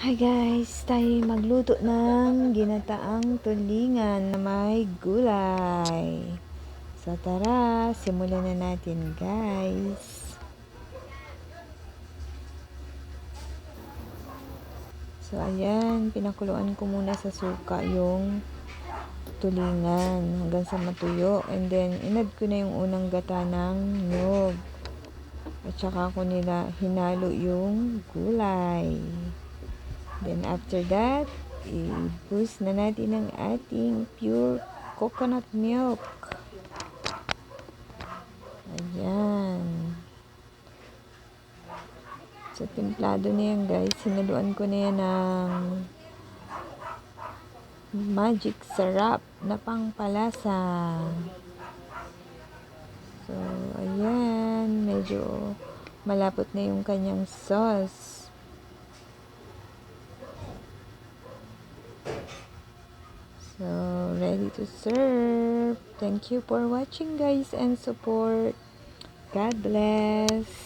Hi guys, tayo magluto ng ginataang tulingan na may gulay. So tara, simulan na natin guys. So ayan, pinakuluan ko muna sa suka yung tulingan hanggang sa matuyo. And then, inad ko na yung unang gata ng nyog. At saka ko nila hinalo yung gulay. Then after that, i-boost na natin ang ating pure coconut milk. Ayan. So, templado na yan guys. Sinaluan ko na yan ng magic syrup na pangpalasa. So, ayan. Medyo malapot na yung kanyang sauce. So, ready to serve. Thank you for watching guys and support. God bless.